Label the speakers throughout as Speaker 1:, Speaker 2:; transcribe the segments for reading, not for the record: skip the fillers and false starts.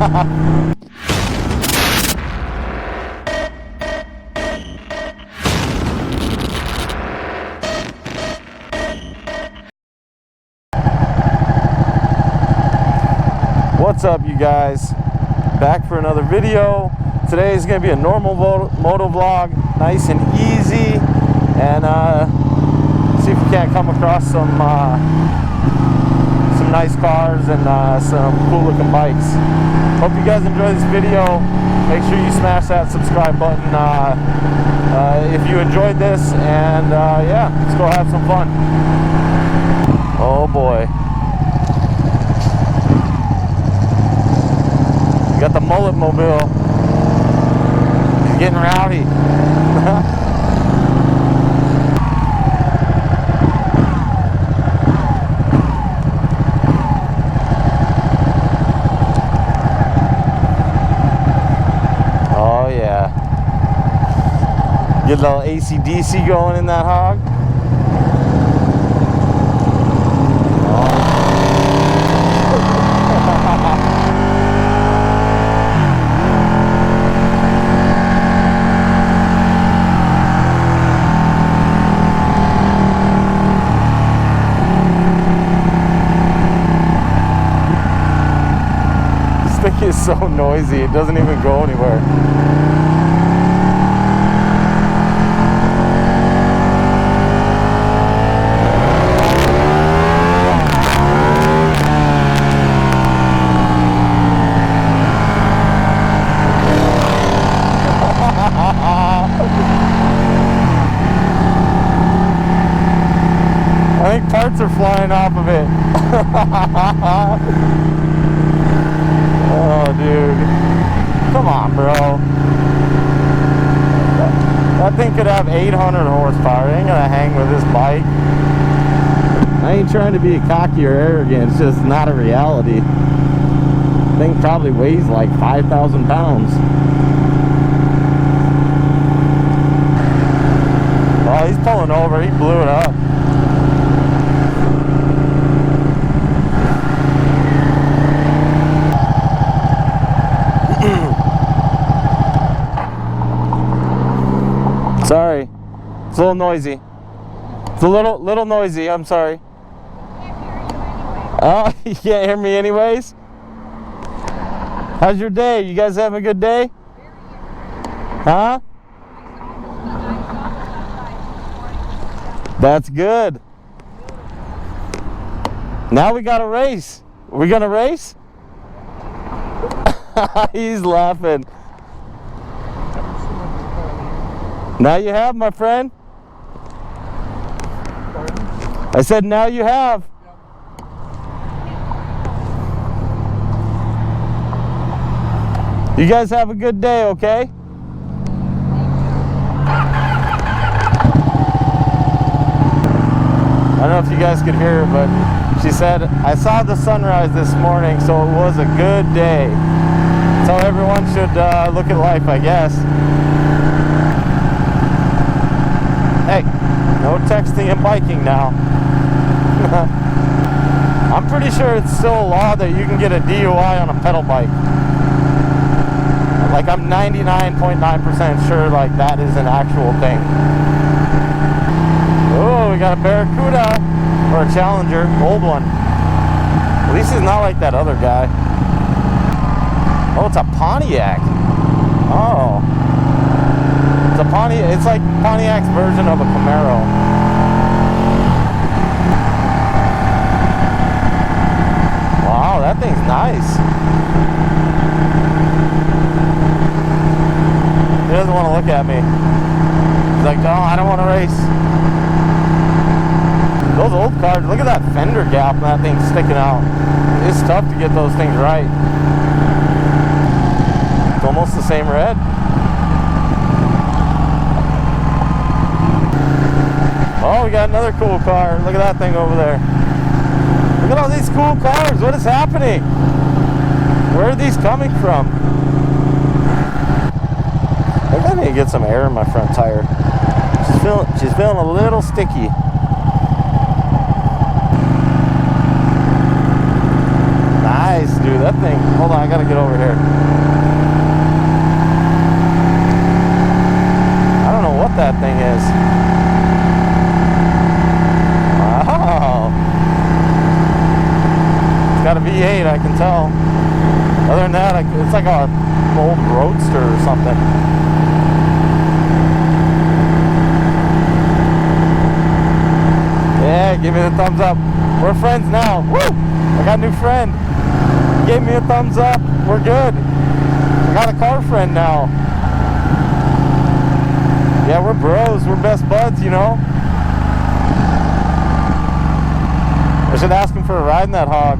Speaker 1: What's up, you guys? Back for another video. Today is going to be a normal moto vlog, nice and easy, and see if we can't come across some nice cars and some cool looking bikes. Hope you guys enjoy this video. Make sure you smash that subscribe button if you enjoyed this, and yeah, let's go have some fun. Oh boy. You got the mullet mobile. He's getting rowdy. Oh yeah. Get a little AC/DC going in that hog. Is so noisy, it doesn't even go anywhere. I think parts are flying off of it. Oh, dude. Come on, bro. That thing could have 800 horsepower. It ain't gonna hang with this bike. I ain't trying to be cocky or arrogant. It's just not a reality. The thing probably weighs like 5,000 pounds. Oh, he's pulling over. He blew it up. Sorry, it's a little noisy. It's a little noisy. I'm sorry. Oh, you can't hear me anyways? How's your day? You guys having a good day? Huh? That's good. Now we got a race. We gonna race? He's laughing. Now you have, my friend. I said now you have. You guys have a good day, okay? I don't know if you guys could hear her, but she said, I saw the sunrise this morning, so it was a good day. That's how everyone should look at life, I guess. Hey, no texting and biking now. I'm pretty sure it's still a law that you can get a DUI on a pedal bike. Like, I'm 99.9% sure like that is an actual thing. Oh, we got a Barracuda or a Challenger, old one. At least it's not like that other guy. Oh, it's a Pontiac. Oh. It's like Pontiac's version of a Camaro. Wow, that thing's nice. He doesn't want to look at me. He's like, no, I don't want to race. Those old cars, look at that fender gap and that thing sticking out. It's tough to get those things right. It's almost the same red. Oh, we got another cool car. Look at that thing over there. Look at all these cool cars. What is happening? Where are these coming from? I think I need to get some air in my front tire. She's feeling a little sticky. Nice, dude. That thing. Hold on, I I gotta get over here. I don't know what that thing is. Wow. It's got a V8, I can tell. Other than that, it's like a old roadster or something. Yeah, give me the thumbs up. We're friends now. Woo! I got a new friend. Gave me a thumbs up. We're good. I got a car friend now. Yeah, we're bros. We're best buds, you know. I should ask him for a ride in that hog.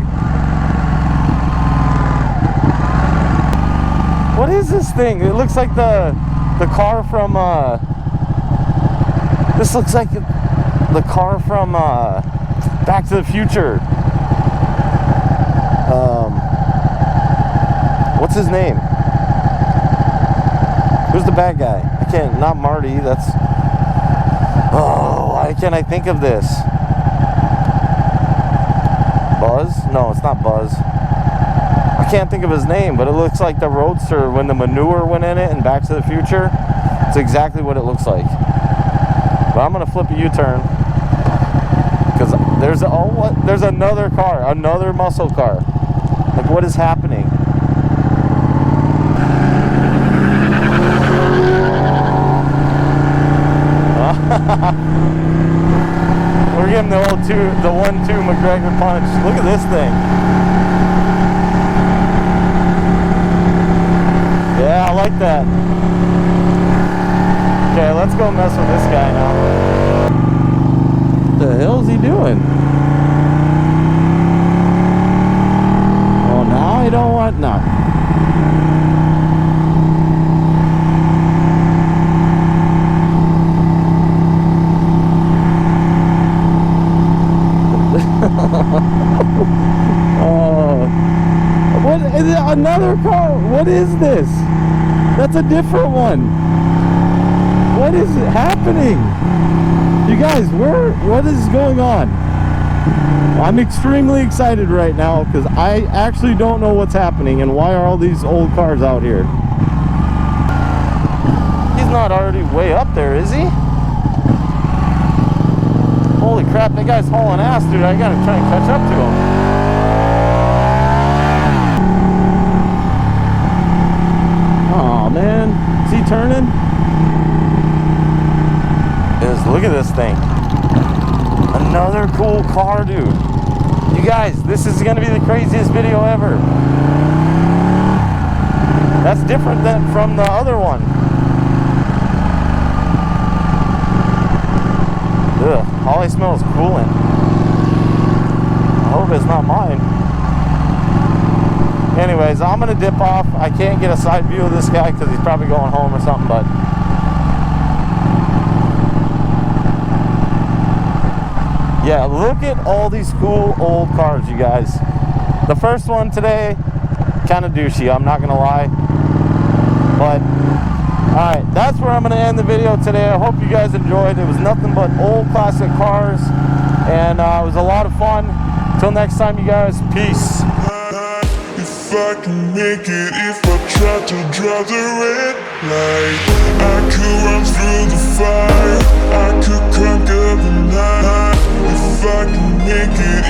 Speaker 1: What is this thing? It looks like the car from this looks like the car from Back to the Future. What's his name? Who's the bad guy? I can't, not Marty, that's... Oh, why can't I think of this? Buzz? No, it's not Buzz. I can't think of his name, but it looks like the Roadster when the manure went in it in Back to the Future. It's exactly what it looks like. But I'm gonna flip a U-turn. Because there's there's another car, another muscle car. Like, what is happening? We're giving the old 1-2 McGregor punch. Look at this thing. Yeah, I like that. Okay, let's go mess with this guy now. What the hell is he doing? Oh, now I don't want... No. What is it? Another car? What is this? That's a different one. What is happening? You guys, what is going on? I'm extremely excited right now because I actually don't know what's happening and why are all these old cars out here? He's not already way up there, is he? Holy crap, that guy's hauling ass, dude. I gotta try and catch up to him. Oh man, is he turning? Look at this thing. Another cool car, dude. You guys, this is gonna be the craziest video ever. That's different than from the other one. Ugh, all I smell is coolant. I hope it's not mine. Anyways, I'm gonna dip off. I can't get a side view of this guy because he's probably going home or something, but yeah, look at all these cool old cars, you guys. The first one today, kind of douchey, I'm not gonna lie. But, alright, that's where I'm gonna end the video today. I hope you guys enjoyed. It was nothing but old classic cars, and it was a lot of fun. Till next time, you guys, peace.
Speaker 2: If I can make it, if I try to drive the red light, I could run through the fire, I could conquer the night. If I can make it,